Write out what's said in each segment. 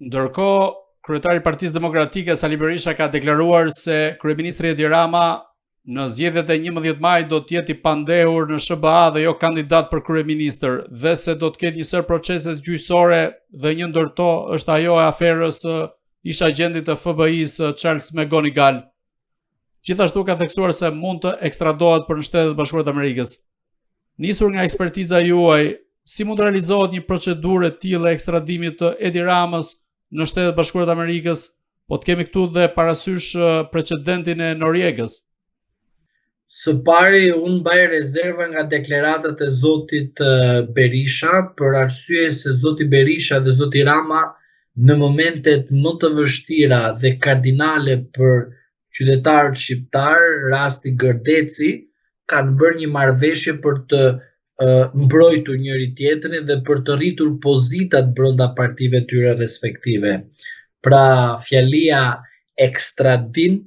Ndërkohë, kryetari i Partisë Demokratike Sali Berisha ka deklaruar se kryeministri Edi Rama në zgjedhjet e 11 maj do të jetë i pandehur në SBA dhe jo kandidat për kryeministër, dhe se do të ketë një sër procese gjyqësore dhe një ndër to është ajo e aferës ish agjendit të FBI-s Charles McGonigal. Gjithashtu ka theksuar se mund të ekstradohet për në Shtetet Bashkuara të Amerikës. Nisur nga ekspertiza juaj, si mund të realizohet një procedurë e tillë e ekstradimit të Edi Ramës në Shtetet Bashkuara të Amerikës, po të kemi këtu dhe parasysh precedentin e Noriegës? Së pari, unë mbaj rezerva nga deklaratat e zotit Berisha, për arsye se zoti Berisha dhe zoti Rama në momentet më të vështira dhe kardinale për qytetarët shqiptar, rasti Gërdeci, kanë bërë një marrëveshje për të mbrojtur njëri tjetrin dhe për të rritur pozitat brenda partive tyre respektive. Pra, fjalia ekstradim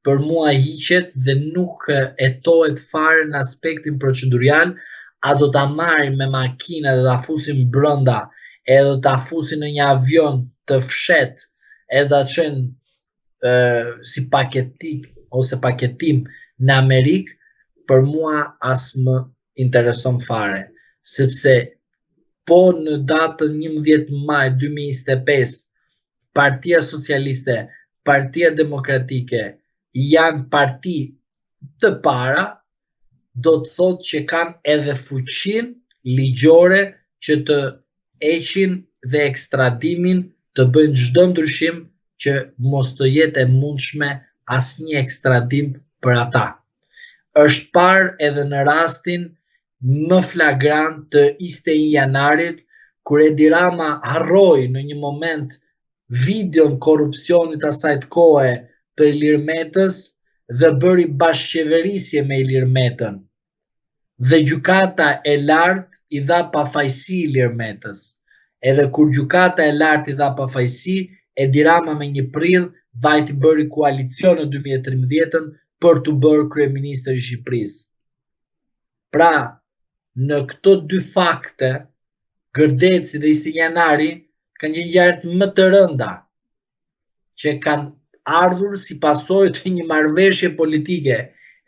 për mua hiqet dhe nuk hetohet fare në aspektin procedurial, a do ta marrin me makina dhe ta fusin brenda, edhe ta fusin në një avion të fshet, edhe ta çojnë si paketik ose paketim në Amerikë, për mua as më intereson fare, sepse po në datën 11 maj 2025 Partia Socialiste, Partia Demokratike janë parti të para, do të thotë që kanë edhe fuqinë ligjore që të heqin dhe ekstradimin, të bëjnë çdo ndryshim që mos të jetë e mundshme asnjë ekstradim për ata. Është parë edhe në rastin më flagrant të 21 janarit, kur Edi Rama harroi në një moment videon korrupsionit asaj kohe të Ilir Metës dhe bëri bashkëqeverisje me Ilir Metën. Dhe gjykata e lartë i dha pafajësi Ilir Metës. Edhe kur gjykata e lartë i dha pafajësi, Edi Rama me 1 prill vajti bëri koalicion në 2013 për të bërë kryeministër i Shqipërisë. Pra, në këto dy fakte, Gërdeci dhe 21 janari kanë qenë ngjarjet më të rënda që kanë ardhur si pasojë të një marrëveshje politike,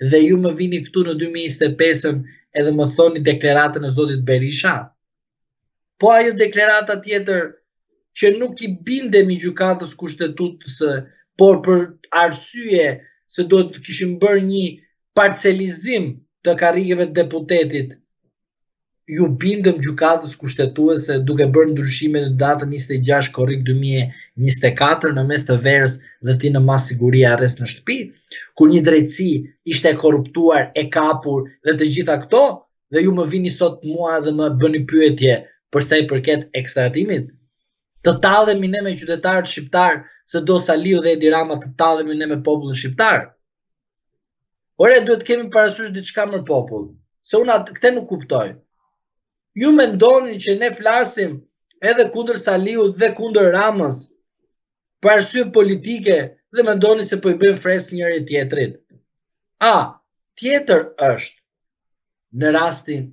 dhe ju më vini këtu në 2025 edhe më thoni deklaratën e zotit Berisha. Po ajo deklarata tjetër që nuk i bindemi gjykatës kushtetuese, por për arsye se do të kishim bërë një parcelizim të karrigeve të deputetit, ju bindëm gjykatës kushtetuese duke bërë ndryshime në datën 26 korrik 2024 në mes të verës dhe ti në mas siguri arrest në shtëpi, kur një drejtësi ishte korruptuar, e kapur dhe të gjitha këto, dhe ju më vini sot mua dhe më bëni pyetje për sa i përket ekstradimit. Të tallemi ne me qytetarët shqiptar, se do Saliu dhe Edi Rama të tallemi ne me popullin shqiptar. Ore, duhet kemi parasysh diçka më popull, se unë këtë nuk kuptoj. Ju mendoni që ne flasim edhe kundër Saliut dhe kundër Ramës për arsye politike dhe mendoni se po i bëjmë fresk njëri tjetrit. Tjetër është në rastin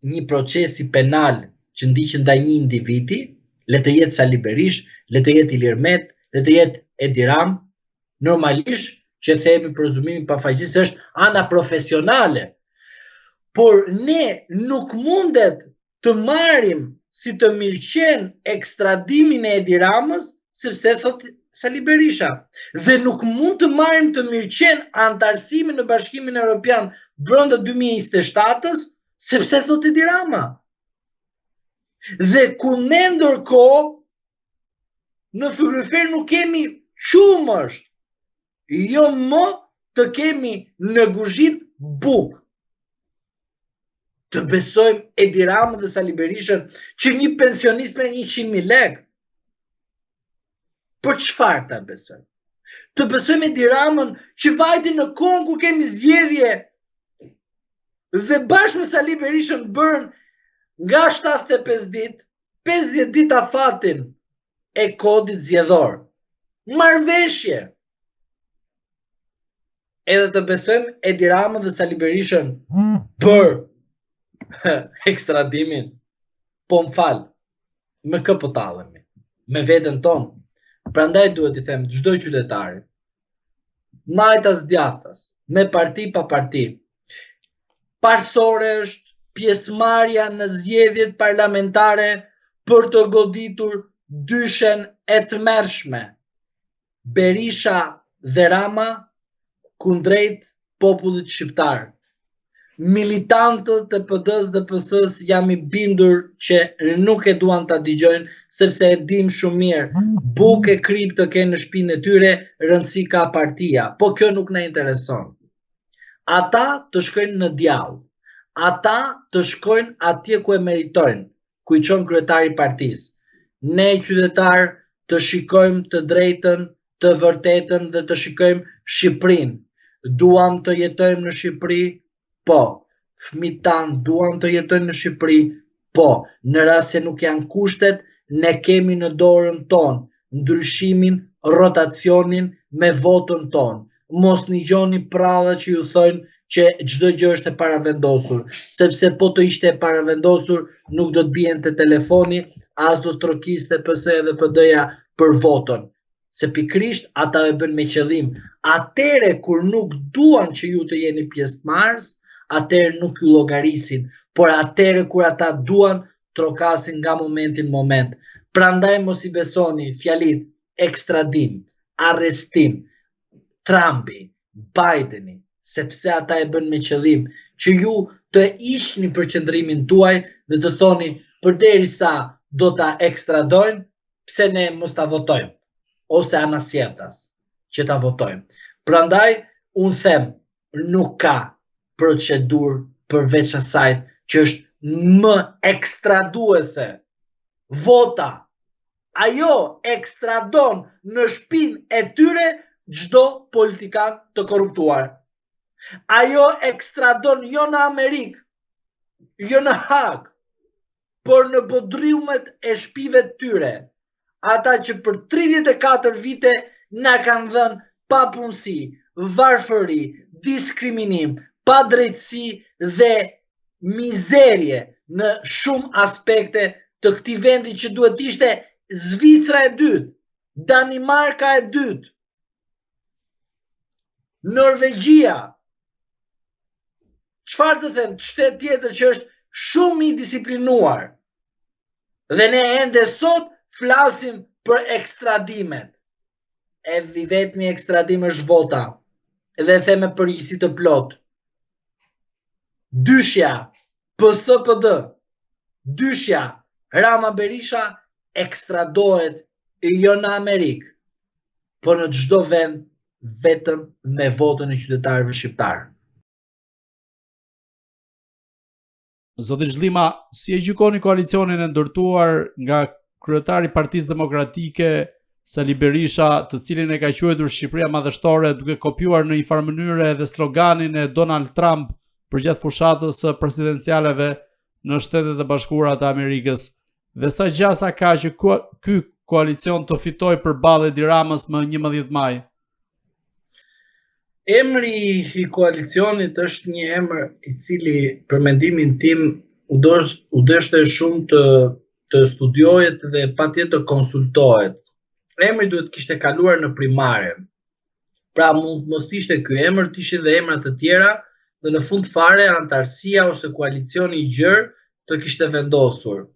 një procesi penal që ndiqet ndaj një individi, le të jetë Sali Berish, le të jetë Ilir Met, le të jetë Edi Ram, normalisht që themi prezumimi pafajësisë është ana profesionale. Por ne nuk mundet të marrim si të mirëqen ekstradimin e Edi Ramës, sepse thot Sali Berisha, dhe nuk mund të marrim të mirëqen antarësimin në Bashkimin Evropian brenda 2027-s, sepse thot Edi Rama. Dhe ku ne ndërkohë në frigorifer nuk kemi qumësht, jo më të kemi në kuzhinë bukë. Të besojmë Edi Ramën dhe Sali Berishën që një pensionist me 100.000 lekë? Për çfarë ta besojmë? Të besojmë Edi Ramën që vajti në kohën kur kemi zgjedhje dhe bashkë me Sali Berishën bërën nga 75 ditë, 50 ditë afatin e kodit zgjedhor. Marrëveshje. Edhe të besojmë Edi Ramën dhe Sali Berishën për ekstradimin, po më falë, me kë po tallemi? Me veten tonë. Prandaj duhet i them çdo qytetari, majtas djathtas, me parti pa parti. Parsore është pjesëmarrja në zgjedhjet parlamentare për të goditur dyshen e tmerrshme. Berisha dhe Rama kundrejt popullit shqiptar. Militantët e PD-s dhe PS-s jam i bindur që nuk e duan ta dëgjojnë, sepse e dim shumë mirë, bukë e krip të kenë në shtëpinë e tyre, rëndësi ka partia, po kjo nuk na intereson. Ata të shkojnë në djallë, ata të shkojnë atje ku e meritojnë, ku i çon kryetari i partisë. Ne qytetar të shikojmë të drejtën, të vërtetën dhe të shikojmë Shqipërinë. Duam të jetojmë në Shqipëri? Po. Fëmijët tanë duan të jetojnë në Shqipëri? Po. Në rast se nuk janë kushtet, ne kemi në dorën tonë ndryshimin, rotacionin me votën tonë. Mos ngjoni pralla që ju thonë që çdo gjë është e paravendosur, sepse po të ishte e paravendosur nuk do të bien te telefoni, as do të trokiste PS dhe PD-ja për votën. Se pikrisht ata e bën me qëllim. Atere kur nuk duan që ju të jeni pjesëmarrës, atere nuk ju llogarisin, por atere kur ata duan, trokasin nga momenti në moment. Prandaj mos i besoni fjalit ekstradim, arrestim, Trumpi, Bideni, sepse ata e bën me qëllim që ju të hiqni përqendrimin tuaj dhe të thoni përderisa do ta ekstradojnë, pse ne mos ta votojmë, ose anasjetas që ta votojmë. Prandaj unë them, nuk ka procedurë përveç asaj që është më ekstraduese. Vota. Ajo ekstradon në shtëpinë e tyre çdo politikan të korruptuar. Ajo ekstradon jo në Amerikë, jo në Hag, por në bodriumet e shtëpive të tyre. Ata që për 34 vite na kanë dhënë papunësi, varfëri, diskriminim, padrejtësi dhe mizerje në shumë aspekte të këtij vendi që duhet të ishte Zvicra e dytë, Danimarka e dytë, Norvegjia. Çfarë të them, shtet tjetër që është shumë i disiplinuar. Dhe ne ende sot flasim për ekstradimet. Edhe vetmi ekstradim është vota. Dhe them me përgjegjësi të plot. Dyshja PS-PD, dyshja Rama Berisha ekstradohet jo në Amerikë, por në çdo vend vetëm me votën e qytetarëve shqiptar. Zoti Zhlima, si e gjykoni koalicionin e ndërtuar nga kryetari i Partisë Demokratike Sali Berisha, të cilin e ka quajtur Shqipëria madhështore, duke kopjuar në një farë mënyrë edhe sloganin e Donald Trump përgjatë fushatës së presidencialeve në Shtetet e Bashkuara të Amerikës, dhe sa gjasa ka që ky koalicion të fitojë përballë Edi Ramës më 11 maj? Emri i koalicionit është një emër i cili për mendimin tim u dështe shumë të studiohet dhe patjetër të konsultohet. Emri duhet kishte kaluar në primare. Pra mund mos ishte ky emër, të ishin dhe emra të tjera dhe në fund fare antarësia ose koalicioni i gjerë të kishte vendosur.